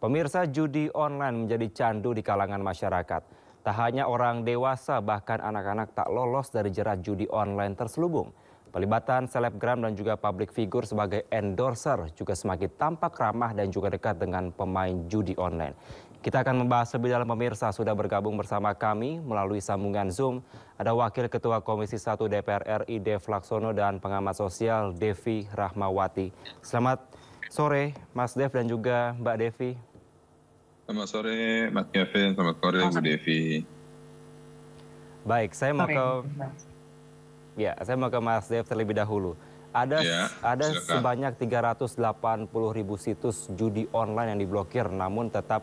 Pemirsa, judi online menjadi candu di kalangan masyarakat. Tak hanya orang dewasa, bahkan anak-anak tak lolos dari jerat judi online terselubung. Pelibatan selebgram dan juga public figure sebagai endorser juga semakin tampak ramah dan juga dekat dengan pemain judi online. Kita akan membahas lebih dalam, pemirsa. Sudah bergabung bersama kami melalui sambungan Zoom. Ada Wakil Ketua Komisi 1 DPR RI Dev Laksono dan pengamat sosial Devi Rahmawati. Selamat sore Mas Dev dan juga Mbak Devi. Selamat sore Mas Kevin, selamat sore Bu Devi. Baik, saya mau ke Mas Dev terlebih dahulu. Ada sebanyak 380.000 situs judi online yang diblokir, namun tetap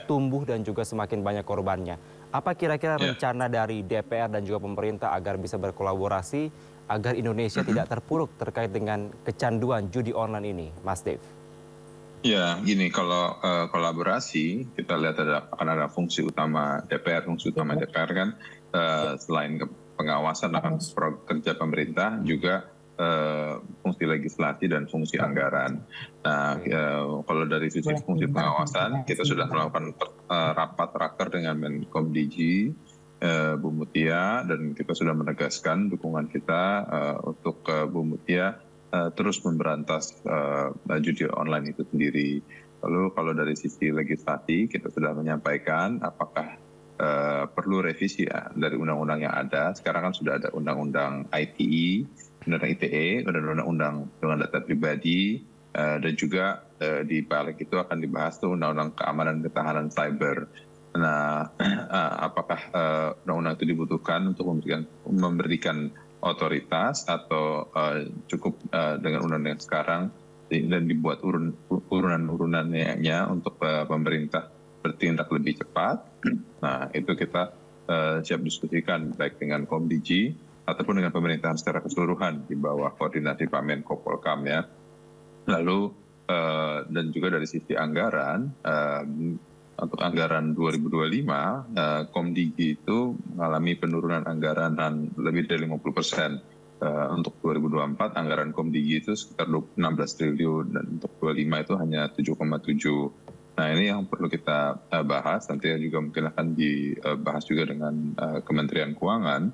tumbuh dan juga semakin banyak korbannya. Apa kira-kira rencana dari DPR dan juga pemerintah agar bisa berkolaborasi agar Indonesia tidak terpuruk terkait dengan kecanduan judi online ini, Mas Dev? Ya, gini, kalau kolaborasi, kita lihat akan ada fungsi utama DPR. Fungsi utama DPR kan selain pengawasan akan kerja pemerintah, juga fungsi legislasi dan fungsi anggaran. Nah, kalau dari sisi fungsi pengawasan, kita sudah melakukan rapat raker dengan Menkomdigi, Bu Mutia, dan kita sudah menegaskan dukungan kita untuk Bu Mutia terus memberantas judi online itu sendiri. Lalu kalau dari sisi legislasi, kita sudah menyampaikan apakah perlu revisi dari undang-undang yang ada. Sekarang kan sudah ada undang-undang ITE, undang-undang ITE, undang-undang dengan data pribadi, dan juga di balik itu akan dibahas tuh undang-undang keamanan dan ketahanan cyber. Nah, apakah undang-undang itu dibutuhkan untuk memberikan otoritas atau cukup dengan undang-undang sekarang dan dibuat urunan-urunannya untuk pemerintah bertindak lebih cepat. Nah, itu kita siap diskusikan baik dengan Komdigi ataupun dengan pemerintahan secara keseluruhan di bawah koordinasi Pak Menko Polkam ya. Lalu dan juga dari sisi anggaran, untuk anggaran 2025, Komdigi itu mengalami penurunan anggaran lebih dari 50%. Untuk 2024, anggaran Komdigi itu sekitar 16 triliun, dan untuk 2025 itu hanya 7,7. Nah, ini yang perlu kita bahas, nanti juga mungkin akan dibahas juga dengan Kementerian Keuangan,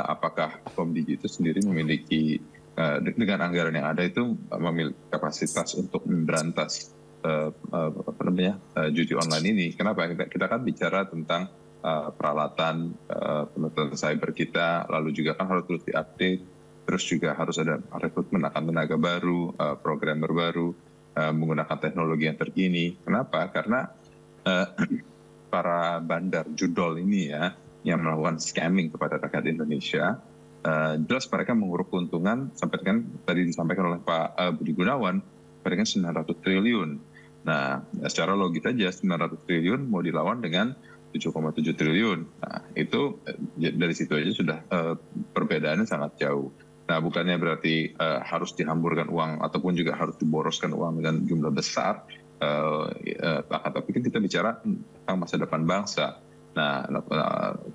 apakah Komdigi itu sendiri memiliki, dengan anggaran yang ada itu memiliki kapasitas untuk memberantas judi online ini. Kenapa? Kita kan bicara tentang peralatan penetrasi cyber kita, lalu juga kan harus terus diupdate, terus juga harus ada rekrutmen akan tenaga baru, programmer baru, menggunakan teknologi yang terkini. Kenapa? Karena para bandar judol ini ya, yang melakukan scamming kepada rakyat Indonesia, jelas mereka menguruk keuntungan, sampai kan tadi disampaikan oleh Pak Budi Gunawan, mereka 900 triliun. Nah, secara logis aja 900 triliun mau dilawan dengan 7,7 triliun. Nah, itu dari situ aja sudah perbedaannya sangat jauh. Nah, bukannya berarti harus dihamburkan uang ataupun juga harus diboroskan uang dengan jumlah besar. Tapi kita bicara tentang masa depan bangsa. Nah,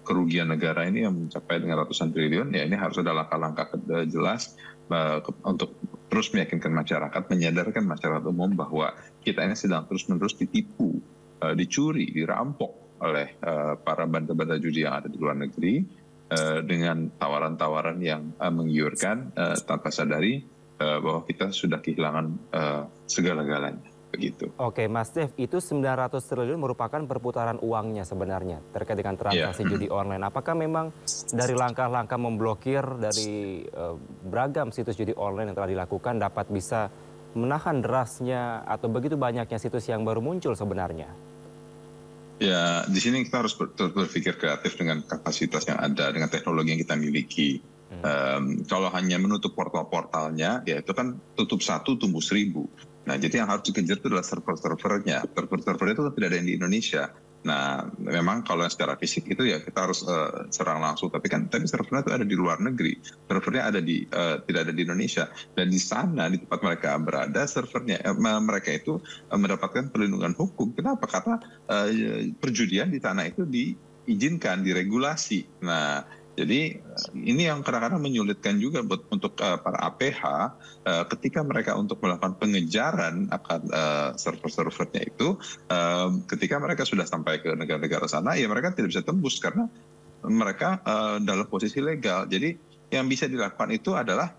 kerugian negara ini yang mencapai dengan ratusan triliun, ya ini harus ada langkah-langkah jelas untuk terus meyakinkan masyarakat, menyadarkan masyarakat umum bahwa kita ini sedang terus-menerus ditipu, dicuri, dirampok oleh para bandar-bandar judi yang ada di luar negeri dengan tawaran-tawaran yang menggiurkan tanpa sadari bahwa kita sudah kehilangan segala-galanya. Begitu. Oke, Mas Dev, itu 900 triliun merupakan perputaran uangnya sebenarnya terkait dengan transaksi judi online. Apakah memang dari langkah-langkah memblokir dari beragam situs judi online yang telah dilakukan dapat bisa menahan derasnya atau begitu banyaknya situs yang baru muncul sebenarnya? Ya, di sini kita harus berpikir kreatif dengan kapasitas yang ada, dengan teknologi yang kita miliki. Kalau hanya menutup portal-portalnya, ya itu kan tutup satu tumbuh 1000. Nah, jadi yang harus dikejar itu adalah server-servernya. Server-servernya itu tidak ada yang di Indonesia. Nah, memang kalau secara fisik itu ya kita harus serang langsung. Tapi servernya itu ada di luar negeri. Servernya tidak ada di Indonesia. Dan di sana, di tempat mereka berada, servernya mereka itu mendapatkan perlindungan hukum. Kenapa? Karena perjudian di tanah itu diizinkan, diregulasi. Nah, Jadi ini yang kadang-kadang menyulitkan juga untuk para APH ketika mereka untuk melakukan pengejaran akan server-servernya itu, ketika mereka sudah sampai ke negara-negara sana, ya mereka tidak bisa tembus karena mereka dalam posisi legal. Jadi yang bisa dilakukan itu adalah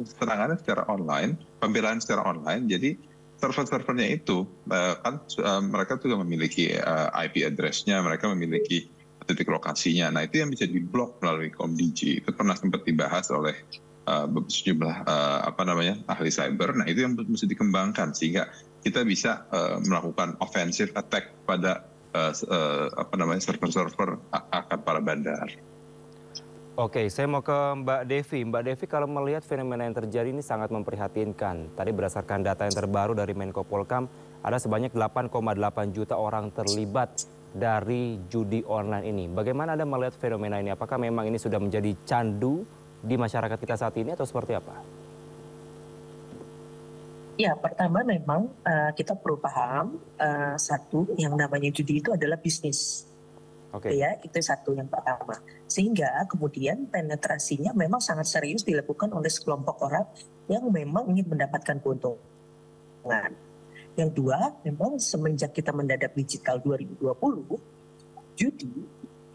serangannya secara online, pembelaan secara online. Jadi server-servernya itu kan mereka juga memiliki IP address-nya, mereka memiliki titik lokasinya. Nah itu yang bisa diblok melalui Komdigi. Itu pernah sempat dibahas oleh sejumlah ahli cyber. Nah itu yang mesti dikembangkan sehingga kita bisa melakukan offensive attack pada server-server akan para bandar. Oke, saya mau ke Mbak Devi. Mbak Devi, kalau melihat fenomena yang terjadi ini sangat memprihatinkan. Tadi berdasarkan data yang terbaru dari Menko Polhukam, ada sebanyak 8,8 juta orang terlibat dari judi online ini. Bagaimana Anda melihat fenomena ini? Apakah memang ini sudah menjadi candu di masyarakat kita saat ini atau seperti apa? Ya, pertama memang kita perlu paham satu yang namanya judi itu adalah bisnis. Oke. Ya, itu satu yang pertama. Sehingga kemudian penetrasinya memang sangat serius dilakukan oleh sekelompok orang yang memang ingin mendapatkan keuntungan. Yang dua, memang semenjak kita mendadak digital 2020, judi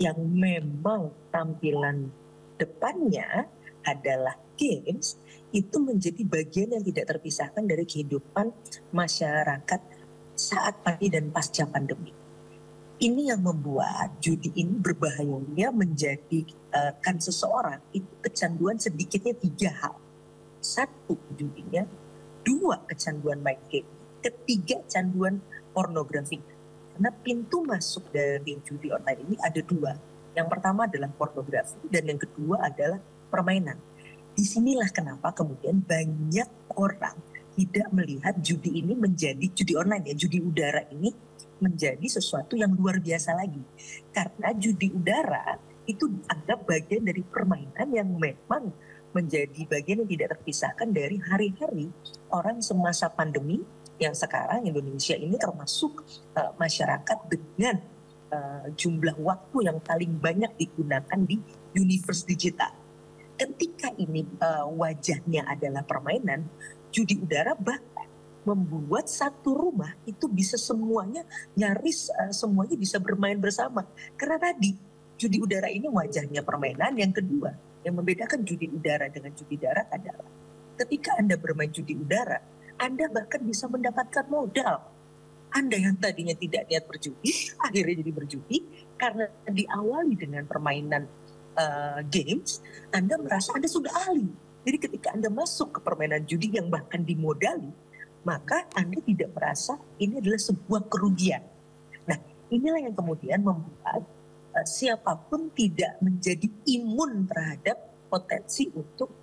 yang memang tampilan depannya adalah games, itu menjadi bagian yang tidak terpisahkan dari kehidupan masyarakat saat pandemi dan pasca pandemi. Ini yang membuat judi ini berbahayanya menjadikan seseorang itu kecanduan sedikitnya 3 hal. 1, judinya. 2, kecanduan main game. 3, canduan pornografi. Karena pintu masuk dari judi online ini ada 2. Yang pertama adalah pornografi dan yang kedua adalah permainan. Disinilah kenapa kemudian banyak orang tidak melihat judi ini menjadi judi online ya, judi udara ini menjadi sesuatu yang luar biasa lagi. Karena judi udara itu dianggap bagian dari permainan yang memang menjadi bagian yang tidak terpisahkan dari hari-hari orang semasa pandemi yang sekarang Indonesia ini termasuk masyarakat dengan jumlah waktu yang paling banyak digunakan di universe digital. Ketika ini wajahnya adalah permainan, judi udara bahkan membuat satu rumah itu bisa semuanya nyaris semuanya bisa bermain bersama. Karena tadi judi udara ini wajahnya permainan. Yang kedua yang membedakan judi udara dengan judi darat adalah ketika Anda bermain judi udara, Anda bahkan bisa mendapatkan modal. Anda yang tadinya tidak niat berjudi, akhirnya jadi berjudi karena diawali dengan permainan games, Anda merasa Anda sudah ahli. Jadi ketika Anda masuk ke permainan judi yang bahkan dimodali, maka Anda tidak merasa ini adalah sebuah kerugian. Nah, inilah yang kemudian membuat siapapun tidak menjadi imun terhadap potensi untuk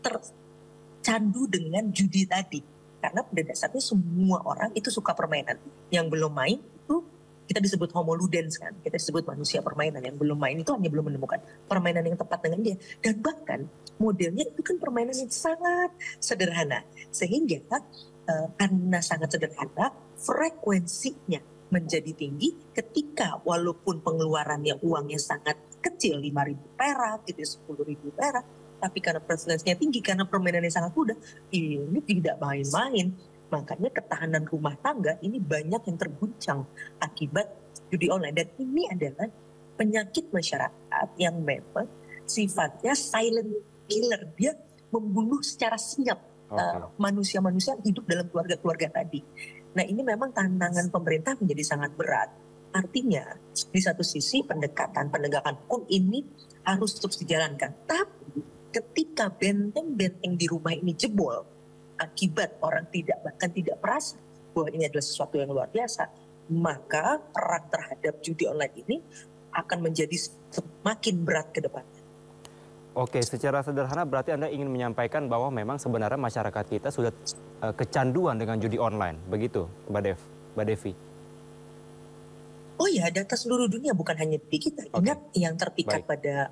tercandu dengan judi tadi. Karena pada dasarnya semua orang itu suka permainan. Yang belum main itu kita disebut homo ludens kan, kita disebut manusia permainan. Yang belum main itu hanya belum menemukan permainan yang tepat dengan dia. Dan bahkan modelnya itu kan permainan yang sangat sederhana. Sehingga karena sangat sederhana, frekuensinya menjadi tinggi ketika walaupun pengeluarannya uangnya sangat kecil, 5.000 perak, gitu, 10.000 perak. Tapi karena frekuensinya tinggi, karena permainannya sangat mudah, ini tidak main-main. Makanya ketahanan rumah tangga ini banyak yang terguncang akibat judi online. Dan ini adalah penyakit masyarakat yang memang sifatnya silent killer. Dia membunuh secara senyap manusia-manusia yang hidup dalam keluarga-keluarga tadi. Nah ini memang tantangan pemerintah menjadi sangat berat. Artinya di satu sisi penegakan hukum ini harus terus dijalankan. Tapi ketika benteng-benteng di rumah ini jebol, akibat orang bahkan tidak merasa bahwa ini adalah sesuatu yang luar biasa, maka perang terhadap judi online ini akan menjadi semakin berat ke depannya. Oke, secara sederhana berarti Anda ingin menyampaikan bahwa memang sebenarnya masyarakat kita sudah kecanduan dengan judi online, begitu Mbak Devi? Oh ya, data seluruh dunia bukan hanya di kita. Ingat yang terpikat pada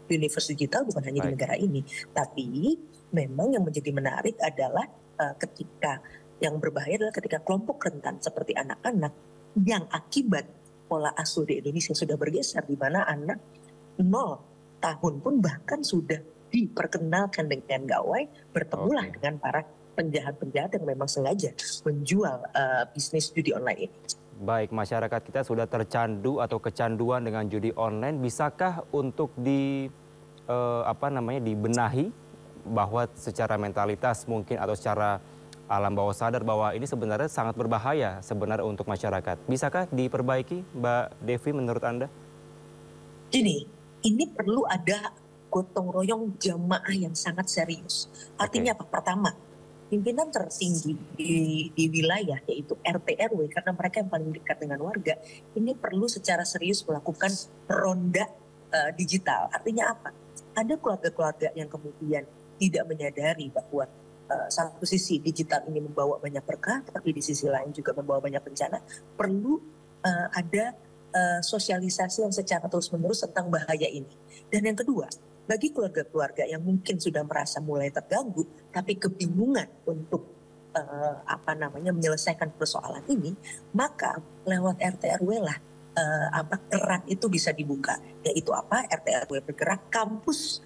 universe digital bukan hanya di negara ini, tapi memang yang menjadi menarik adalah ketika yang berbahaya adalah ketika kelompok rentan seperti anak-anak yang akibat pola asuh di Indonesia sudah bergeser, di mana anak 0 tahun pun bahkan sudah diperkenalkan dengan gawai, bertemulah dengan para penjahat-penjahat yang memang sengaja menjual bisnis judi online ini. Baik, masyarakat kita sudah tercandu atau kecanduan dengan judi online. Bisakah untuk dibenahi bahwa secara mentalitas mungkin atau secara alam bawah sadar bahwa ini sebenarnya sangat berbahaya sebenarnya untuk masyarakat. Bisakah diperbaiki, Mbak Devi, menurut Anda? Gini, ini perlu ada gotong royong jamaah yang sangat serius. Artinya apa? Pertama, pimpinan tertinggi di wilayah yaitu RT RW, karena mereka yang paling dekat dengan warga, ini perlu secara serius melakukan ronda digital. Artinya apa? Ada keluarga-keluarga yang kemudian tidak menyadari bahwa satu sisi digital ini membawa banyak berkah, tapi di sisi lain juga membawa banyak bencana. Perlu ada sosialisasi yang secara terus-menerus tentang bahaya ini. Dan yang kedua, bagi keluarga-keluarga yang mungkin sudah merasa mulai terganggu, tapi kebingungan untuk menyelesaikan persoalan ini, maka lewat RT RW lah keran itu bisa dibuka. Yaitu apa? RT RW bergerak, kampus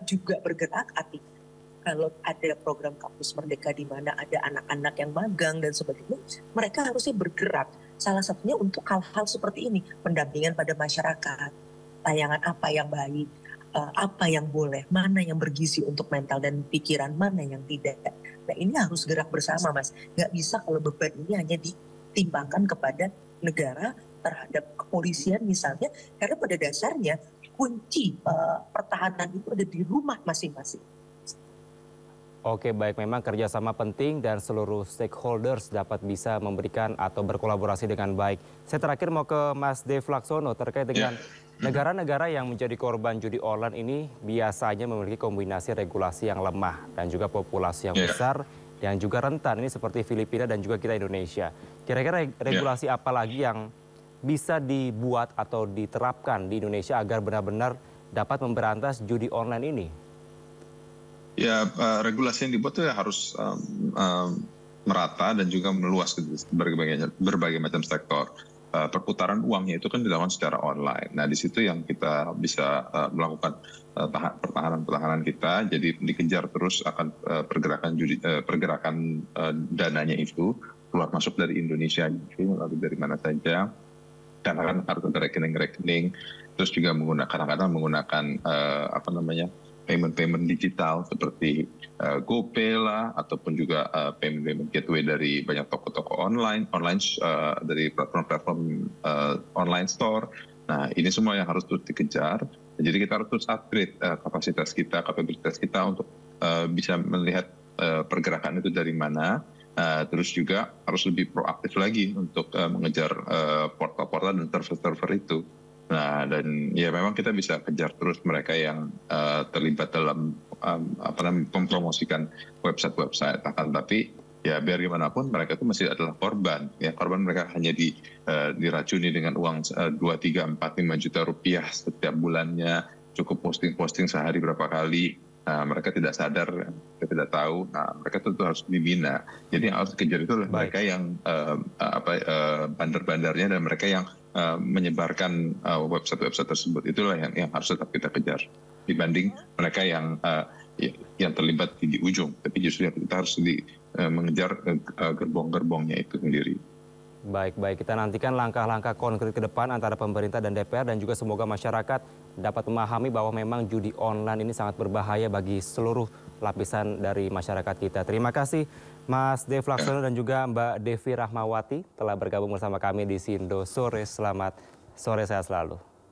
juga bergerak. Artinya kalau ada program kampus merdeka di mana ada anak-anak yang magang dan sebagainya, mereka harusnya bergerak. Salah satunya untuk hal-hal seperti ini, pendampingan pada masyarakat, tayangan apa yang baik, apa yang boleh, mana yang bergizi untuk mental dan pikiran, mana yang tidak. Nah, ini harus gerak bersama, Mas. Nggak bisa kalau beban ini hanya ditimbangkan kepada negara terhadap kepolisian misalnya, karena pada dasarnya kunci pertahanan itu ada di rumah masing-masing. Oke, baik, memang kerjasama penting dan seluruh stakeholders dapat bisa memberikan atau berkolaborasi dengan baik. Saya terakhir mau ke Mas Dev Laksono terkait dengan negara-negara yang menjadi korban judi online ini biasanya memiliki kombinasi regulasi yang lemah dan juga populasi yang besar dan juga rentan. Ini seperti Filipina dan juga kita Indonesia. Kira-kira regulasi apa lagi yang bisa dibuat atau diterapkan di Indonesia agar benar-benar dapat memberantas judi online ini? Ya, regulasi yang dibuat itu harus merata dan juga meluas ke berbagai macam sektor. Perputaran uangnya itu kan dilakukan secara online. Nah, di situ yang kita bisa melakukan pertahanan kita. Jadi dikejar terus akan pergerakan dananya itu keluar masuk dari Indonesia, lalu dari mana saja. Dan akan harus ada rekening-rekening. Terus juga kadang-kadang menggunakan payment digital seperti GoPay lah, ataupun juga payment gateway dari banyak toko-toko online dari platform online store. Nah, ini semua yang harus terus dikejar. Jadi kita harus terus upgrade kapasitas kita, kapabilitas kita untuk bisa melihat pergerakan itu dari mana. Terus juga harus lebih proaktif lagi untuk mengejar portal-portal dan server-server itu. Nah, dan ya memang kita bisa kejar terus mereka yang terlibat dalam mempromosikan website-website. Tapi ya biar gimana pun mereka itu masih adalah korban. Ya, korban mereka hanya diracuni dengan uang 2, 3, 4, 5 juta rupiah setiap bulannya. Cukup posting sehari berapa kali. Nah, mereka tidak sadar, mereka tidak tahu. Nah, mereka tentu harus dibina. Jadi yang harus dikejar itu adalah mereka yang bandar-bandarnya dan mereka yang menyebarkan website-website tersebut. Itulah yang harus tetap kita kejar dibanding mereka yang terlibat di ujung. Tapi justru kita harus mengejar gerbong-gerbongnya itu sendiri. Baik, kita nantikan langkah-langkah konkret ke depan antara pemerintah dan DPR dan juga semoga masyarakat dapat memahami bahwa memang judi online ini sangat berbahaya bagi seluruh lapisan dari masyarakat kita. Terima kasih Mas Dev Laksono dan juga Mbak Devi Rahmawati telah bergabung bersama kami di Sindo Sore. Selamat sore, sehat selalu.